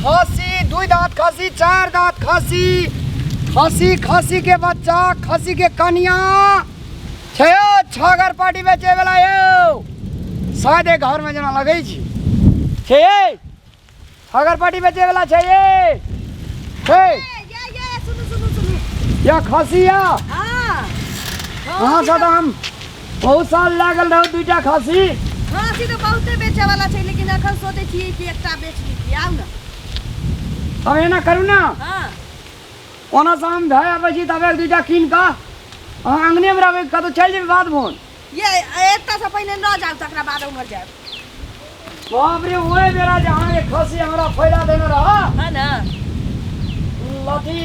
खसी, 2 दांत खसी, 4 दांत खसी, खसी खसी के बच्चा, खसी के कन्या छे छगर पार्टी बेचे वाला यो शायद घर में जना लगे छी छे छगर पार्टी बेचे वाला छे ये सुनु या खसिया हां सदाम बहुत साल लागल रहो 2टा खसी खसी तो बहुते बेचे वाला छे लेकिन अखन सोचे छी कि एकटा बेच ली आउ ना अब एना करू ना हां ओना शाम भाई आबे छी तबे 2टा कीन का आंगने में रहबे कतो चल जेबे बात भोन ये एकटा से पहले न जाऊ तकरा बाद उमर जाए बाप रे ओए बेरा जहां के खसी हमरा फायदा देने रहा है ना लती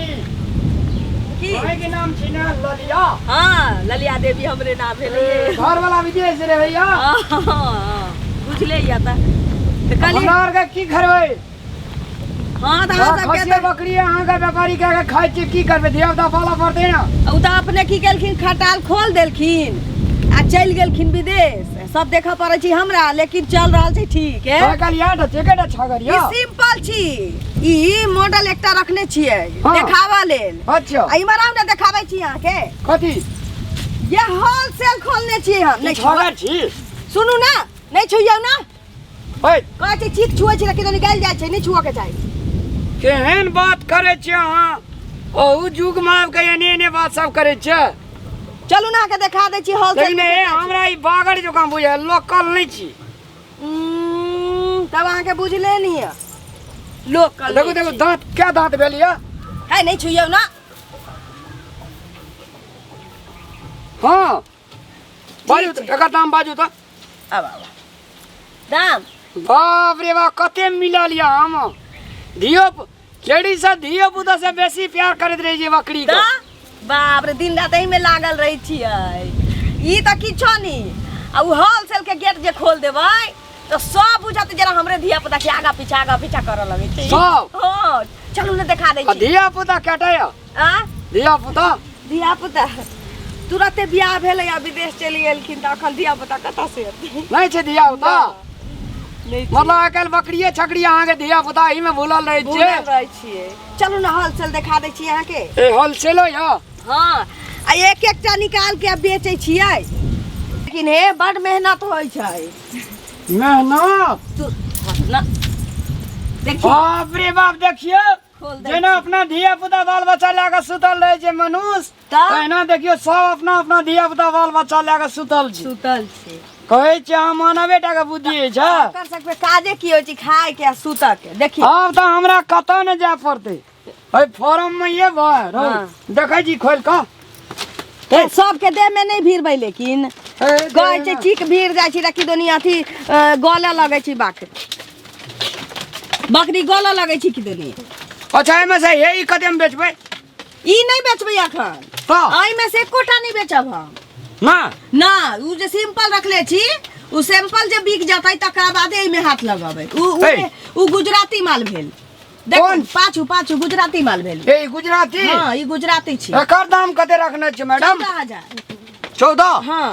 की भाई के नाम छी ना ललिया हां ललिया देवी हमरे नाम भेले घर वाला विदेश रे भैया हां बुझले या त कली हमरा के की करबै हां त हम सब खसी बकरी अहाँ का व्यापारी के खाइ छी की करबे देवता पाला पड़ते ना उ त अपने की केलखिन खटाल खोल देलखिन आ चल गेलखिन विदेश सब देखा पड़े छी हमरा लेकिन चल रहल छै ठीक है साइकिल याद है टिकट छगरिया ई सिंपल छी ई मॉडल एकटा रखने छियै देखावा लेल अच्छा आ इमहर आउ ना देखाबै छी अहाँ के कथि ये होलसेल खोलने छियै हम नहीं छगर छी सुनू ना नहीं छुइयौ ना ओए कहै छी चीज छुए छी लेकिन निकल जाय छै नहीं छुआ के चाही केहन बात करे छी अहाँ ओहू जुग में के एने बात सब करे छी चलू ना के देखा दै छी होलसेल लेकिन ए हमरा ई बागड़ जकां बुझे लोकल नहीं छी तब अहाँ के बुझले नहीं है लोकल देखो देखो दांत क्या दांत भेलिया है नहीं छुइयौ ना हां बाजू तो एकर दाम बाजू तो अब दाम बाप रे बा कते मिलल या हम धियो केड़ी से धियो पुता से बेसी प्यार करत रही जे बकरी के बाप रे दिन रात एही में लागल रही छियै ई त किछो नहीं आ उ होलसेल के गेट जे खोल देबै तो सब बुझत जरा हमरे धिया पुता के आगा पीछा करऽ लगे छै सब हां चलू ने देखा दै छी धिया पुता केटा या धिया पुता तुरंते बियाह भेलै आ विदेश चलि गेलखिन त अखन धिया पुता कतऽ से एतै नहीं छै धिया पुता मतलब आकल बकरिए छकड़ी अहाँ के धिया पुता ही में भूलल रहे छियै चलू ना होलसेल देखा दै छी अहाँ के ए होलसेलो या हां आ एक निकाल के बेचै छियै लेकिन हे बड़ मेहनत होय छै मेहनत ना देखिए बाप रे बाप देखियो जेना अपना धिया पुता बाल बच्चा लेके सुतल रहे छै मनुष्य तहिना देखियो सब अपना अपना धिया पुता बाल बच्चा लेके सुतल छै कहै छै हम मानवेटा के बुद्धि छै कर सकबे काजे की होय छै खाय के सुत के देखिए अब त हमरा कतौ न जाय पड़ते ओइ फार्म में ये भाई देखै छी खोल के सब के देह में नहीं भीड़बै लेकिन कहै छै ठीक भीड़ जाय छी रखी दुनिया थी गले लगै छी बकरी गले लगै छी कि दुनिया अच्छा एमे से यही कदम बेचबै ई नहीं बेचबै अखन एहि में से एकोटा नहीं बेचब हम ना उ जे सिंपल रखले छी उ सैंपल जे बिक जातै तकरा बाद एहि में हाथ लगाबै उ गुजराती माल भेल देखो पाछू गुजराती माल भेल ए गुजराती हां ई गुजराती छी एकर दाम कते रखने छै मैडम 14 हां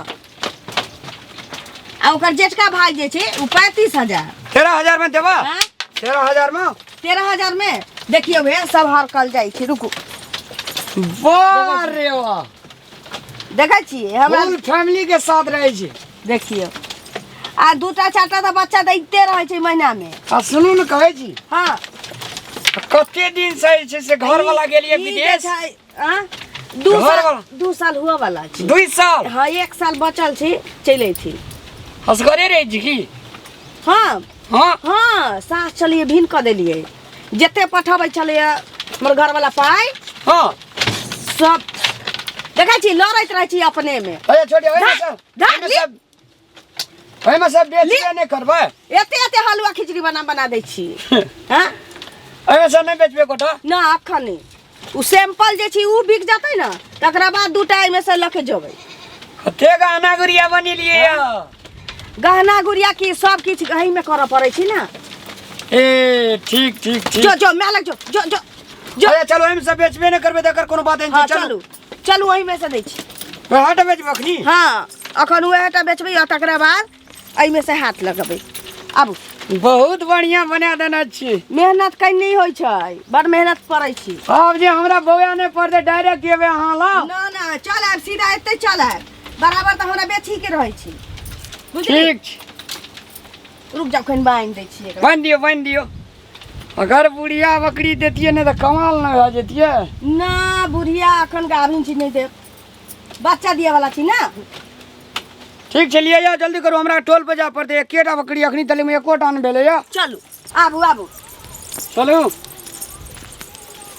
आ ओकर जेठका भाई जे छै उ 35000 13000 में देबा 13000 में देखियो भे सब हार कल जाय छै रुकू वाह रे वाह देखै छियै हमरा फुल फैमिली के साथ रहै छै देखियो आ 2टा 4टा त बच्चा दैते रहै छै महीना में आ सुनू न कहै छी हां कते दिन से घर वाला गेलिए विदेश हां 2 साल हुआ वाला छै 2 साल हां 1 साल बचल छी चलै छी असगरे रही छी की हां सास चलिए भिन क देलिए जते पठाबै छले हमर घर वाला पाई हां सब देखै छी लड़ैत रहै छी अपने में अरे छोटे ओइ में सब बेचिए नहीं करबै एते हलवा खिचड़ी बना दै छी हां एमे से नहीं बेचबे कोठा ना अखन नहीं उ सैंपल जे छी उ बिक जातै ना तकरा बाद 2टा में से लके जेबै कते गहना गुड़िया बनी लिए गहना गुड़िया की सब किछ गही में करऽ पड़ै छी ना ए ठीक जो मैं लग जो अरे चलो हम सब बेचबे नहीं करबे तकर कोनो बात नहीं चलू वही में से दै छी हट बेचबे अखनी हां अखन उहेटा बेचबै आ तकरा बाद एहि में से हाथ लगबै आबू बहुत बढ़िया बना देना छी। मेहनत कहीं नहीं होई छै, बड़ मेहनत पड़ै छी। अब जे हमरा बौआ ने पड़ते डायरेक्ट जेबे अहाँ ला। ना ना चल आब सीधा एते चल आब, बराबर त हमरा बेची के रहै छी। बुझली? ठीक छै, रुक जाओ कहीं बांध दै छी एकरा। बांध दियो। अगर बुढ़िया बकरी देतिए ने तो कमाल न हो जेतिए। ना बुढ़िया अखन गाभिन छी नहीं दे, बच्चा दिए वाला छी ना। ठीक छै, लिया जाओ, जल्दी करो, हमरा टोल पे जा पड़ते। एकेटा बकरी अखनी तले में एकोटा न भेले या। चलू आबू चलू।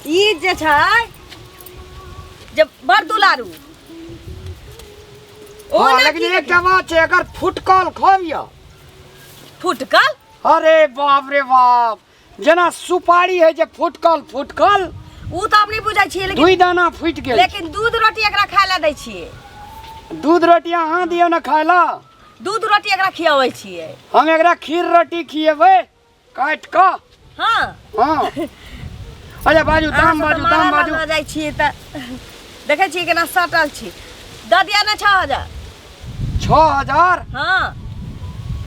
ई जे छै जब बड़ दुलारू ओ हाँ, ना लेकिन की एकटा बात छै, एकर फुटकल खबिया। फुटकल अरे बाप रे बाप, जेना सुपारी है जे फुटकल ऊ त अपनी बुझै छियै, दुई लेकिन दाना फुट गेल। लेकिन दूध रोटी एकरा खाय ला दै छियै। दूध रोटी अहाँ दियो न खाय ला, दूध रोटी एकरा खियाबै छियै। हम एकरा खीर रोटी खिएबै काट क। हाँ हाँ, अच्छा बाजू, दाम बाजू। लऽ जाइ छियै त देखै छियै केना सटल छी। द दिया ना 6000। 6000? हाँ,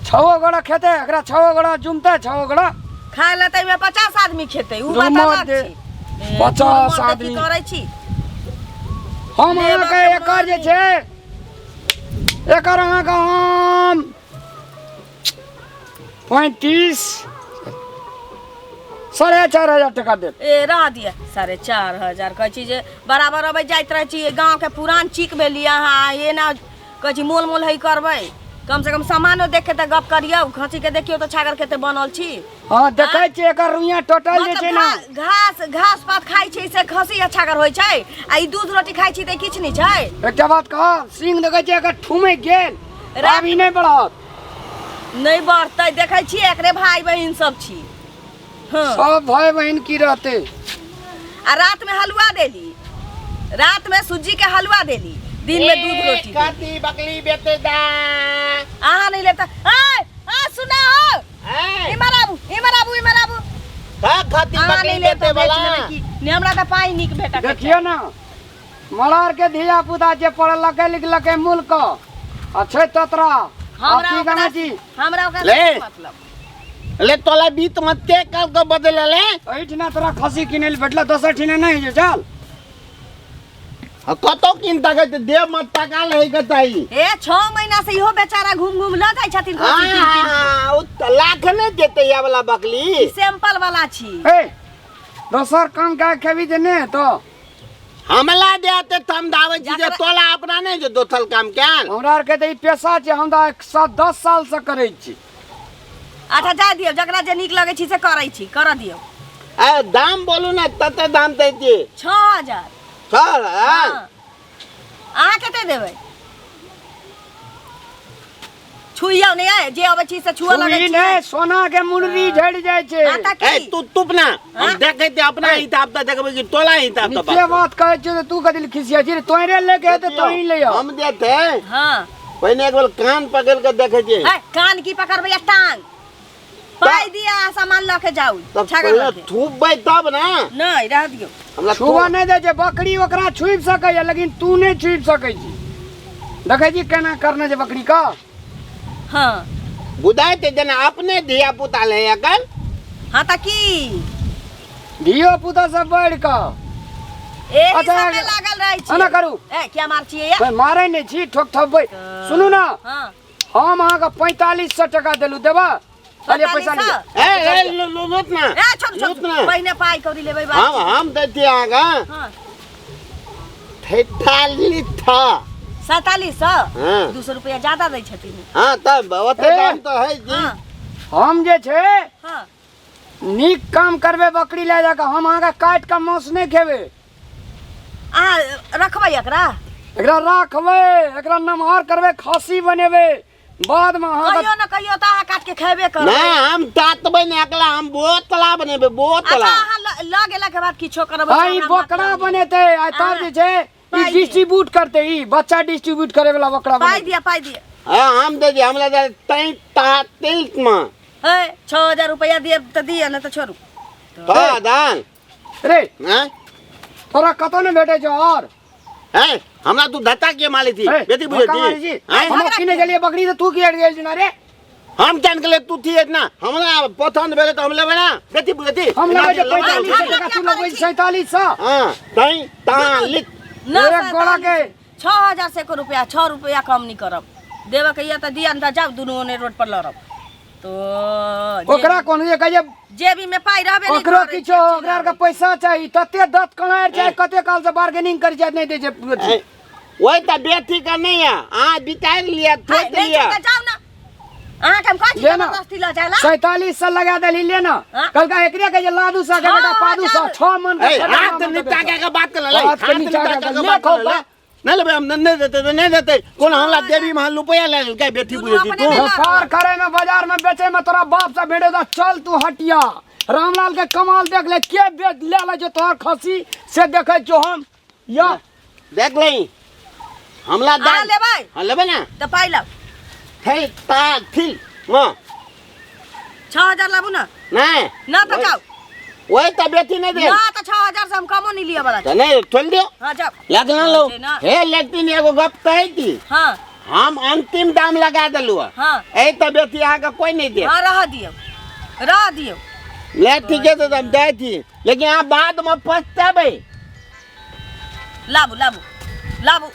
6 गोड़ा खेते एकरा, 6 गोड़ा जुमते, 6 गोड़ा खाय ला त में 50 आदमी खेतै। ऊ बात दुमर अलग दे, छी। 50 दुमर दे आदमी की करै छी। हम लेबर अहाँके के एकर जे मानी। छै एकर अहाँके हम 35 4,500 टका देब। ए रह दिया 4,500 कहै छी जे बराबर अबै जाइत रहै छी। गांव के पुरान चीक भेली अहाँ, ये ना कहै छी मोल है करबै। कम से कम सामानो देख के त गप करियौ, खसी के देखियो त छागर केते बनल छी। हाँ, देखै छी एकर रुइया टोटल जे छै ना, घास पात खाइ छै से खसी आ छागर होइ छै, आ ई दूध रोटी खाइ छी त किछ नहीं छै। एकटा बात कह, सिंह देखै छी एकर ठुमे गेल, रा- अभी नहीं बढ़त। नहीं बढ़तै, देखै छी एकरे भाई बहिन सब छी। हाँ, सब भाई बहन की रहते। आ रात में हलवा देली, रात में सूजी के हलवा देली, दिन में दूध रोटी देली। खाती बकली बेटे दा। अहाँ नहीं लेता। सुना हो, इमर आबू। का खाती अहाँ बकली नहीं बेटे लेता वाला। नहीं हमरा त पाई निक बेटा के देखियो ना, मलार के धिया पुता जे पढ़लकै लिखलकै मुल्क अच्छे ततरा। हमरा की कहना छी, हमरा ओकरा ले। से मतलब ले तोला बीत मत के कल को बदल ले। एहिठिना तोरा खसी किने ले भेटला, दोसर ठिना नहीं जे चल। कतो किन तक दे मत टका ले के चाहिए। ए 6 महीना से इहो बेचारा घूम ल जाइ छथिन खसी किन। हां, उ लाख ने देते या वाला बकली। सैंपल वाला छी। ए दोसर काम का खेबी जे ने तो हमला देते थम दावे जी जे तोला अपना नहीं जो दोथल काम केन। हमरा आर के त ई पेशा छै, हम त 10 साल से करै छी। अच्छा जा दियो, जकरा जे नीक लगे छी से करै छी, कर दियो। ए दाम बोलू ना, तते दाम दैती। 6000। चल हाँ। अहाँ कते देबै? छुइयो नहीं है, जे अबै छी से छुआ लगे सुई छी। ने सोना के मुंडरी झड़ जाय छै। हाँ, ता ए की? तू तुप ना, हम हाँ? देखे थे अपना हिसाब त देखबे कि तोला हिसाब त नीचे बात कहै छै त तू कथि खिसिया छी? तोरे लेके है त तोही ले आ। हम देते हाँ, पहले एक बार कान पकड़ के देखे छी। है कान की पकड़बै या टांग? पाई दिया सामान ल के जाऊ। तब छागर पहले लके। थूपबै तब ना। नहीं रह दियो। हमरा छुआ नहीं दे छै, बकरी ओकरा छुप सकै, लेकिन तू नहीं छुप सकै छी। देखै छी केना करने छै बकरी का। हाँ बुदाई ते जना अपने धिया पुता ले अकल। हाँ ता की धियो पुता से बढ़ का एही अच्छा, सब में लागल रहै छी। एना करू। ए क्या मार छियै या? मारे नहीं छी, ठोक थपबै। सुनू ना, हाँ हम अहाँ के 4500 टका देलू, देबा? चलिए पैसा ले। 4500? ए लूट ना। ए छोड़ लूट ना। पहिने पाई कौड़ी लेबै बात। हम देती आगा हाँ 43 था। 4700? हाँ। 200 रुपया ज्यादा दै छथिन। हां तब ओते ए। दाम तो है जी। हाँ हम जे छै हाँ नीक काम करबे, बकरी ले जाके हम अहाँ के काट के मांस नहीं खेबे। अहाँ रखबै एकरा? एकरा राखबै, एकरा नमहर करबे, खस्सी बनेबे, बाद में अहाँ कहियो न कहियो तो अहाँ काट के खेबे करबै। ना हम तातबै ने अकला, हम बोतला बनेबे अच्छा बोतला। अहाँ ल गेला के बाद किछो करबै? भाई बकरा बनेते आ तब जे छै ई पाई दिया। डिस्ट्रीब्यूट करते, ई बच्चा डिस्ट्रीब्यूट करे वाला बकरा पाई बनेते। दिया। हां हम दे दी, हमरा दे 33 में। ए 6000 रुपया दिए त दिए न त छोड़ू। तो दान रे हैं तोरा कतो ने भेटे छ और हैं हमरा तू धत्ता के माली थी ए, बेटी धक्का मारी बुझे छी। थी हैं? हम किने के लिए बकरी तो तू की अड़ गेल ना रे। हम जान के ले तू थी ना हमरा पसंद भेले तो हम लेबे ना बेटी बुझती हम लगे जे 45 टका तू लगबै 4700 हां तई ता लिख एक गोला के 6000 से को रुपया 6 रुपया कम नहीं करब देवे के ये तो दिया न जाब दुनू ने रोड पर लड़ब तो ओकरा कोन ये कहे जेबी में पाई रहबे नहीं ओकरो किछो ओकरा का पैसा चाहिए तते दत कनार चाहे कते काल से बार्गेनिंग कर जात नहीं दे जे ओए त बेटी का नहीं है आ बितार लिया ठोक लिया जाओ ना अहाँ के हम काची जबरदस्ती ल जाला 4700 लगा देली ले ना कल का एकरे के जे लादू सा के बेटा पादू सा 6 मन ए हाथ नीचा के बात कर ले हाथ नीचा के बात कर ले नहीं लेबे हम नहीं देते तो नहीं देते कौन हमरा देवी में रुपया ले के बेटी बुझती तू व्यापार करे में बाजार में बेचे में तोरा बाप से भेड़े दा चल तू हटिया रामलाल के कमाल देख ले के बेच ले ले जो तोहर खसी से देखे जो हम या देख ले हमला आ लेबै हां लेबे ना तो पाई लब हे ता थी हां 6000 लाबू ना नहीं ना तो जाओ ओए त बेटी नहीं दे ना तो 6000 से हम कमो नहीं लिया वाला त नहीं छोड़ दियो हां जाओ याद ना लो हे लेकिन एगो गप कही थी हां हम अंतिम दाम लगा देलु हां ए त बेटी यहाँ का कोई नहीं दे हां रह दियो ले ठीक है तो हम दे थी लेकिन आप बाद में पछताबे लाबू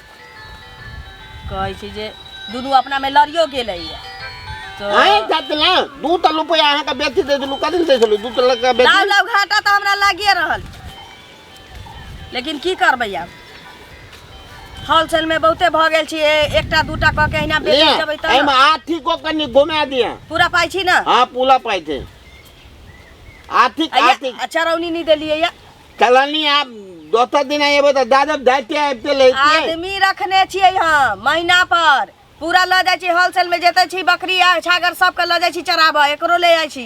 कहै छी जे दुनू अपना में लड़ियो गेलै तो आई जातला दू त रुपया यहाँ का बेटी दे देलु कदिन दे देलु दू त लगा बेटी लाव घाटा तो हमरा लागिए रहल लेकिन की करबै आब होलसेल में बहुते भ गेल छी एकटा दूटा क के हिना बेच देबै त एमे आठी को कनी घुमा दिया पूरा पाई छी ना हां पूरा पाई थे आठी चरौनी नहीं देलिए या चलनी आप दोसर दिन आइबे त दादब दाइते आइते ले आदमी रखने छियै हम महीना पर पूरा ल जाय छी होलसेल में जेते छी बकरी आ छागर सब के ल जाय छी चराबा एकरो ले जाय छी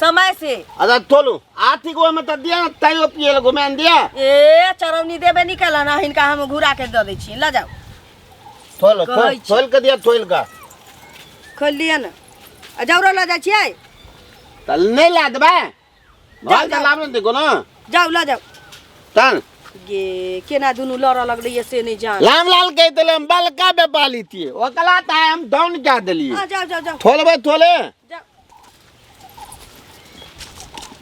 समय से अच्छा तोलू आठी को में त दिया तैयो पिए घुमा दिया ए चरौनी देबे नहीं कल ना हिनका हम घुरा के द दै छी ल जाओ खोल के दिया खोल का खोल लिया ना जौरो ल जाय छियै तल नहीं ला देबे भाल त लाभ देखो ना जाओ ल जाओ तन गे केना दुनू लड़ लगलै से नहीं जान रामलाल कह देले हम बलका बे पाली थी ओकला त हम डाउन क्या देली जाओ खोलबे थोले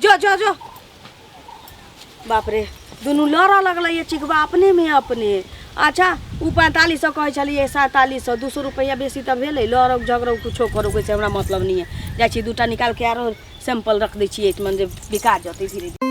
जो बाप रे दुनू लड़ लगलै चिकबा अपने में अपने अच्छा उ 4500 कहे छलिए 4700 200 रुपया बेसी त भेलै लड़क झगड़ो कुछो करो कैसे हमरा मतलब नहीं है जाय छी दूटा निकाल के आरो सैंपल रख दै छी एक मन जे बिका जते धीरे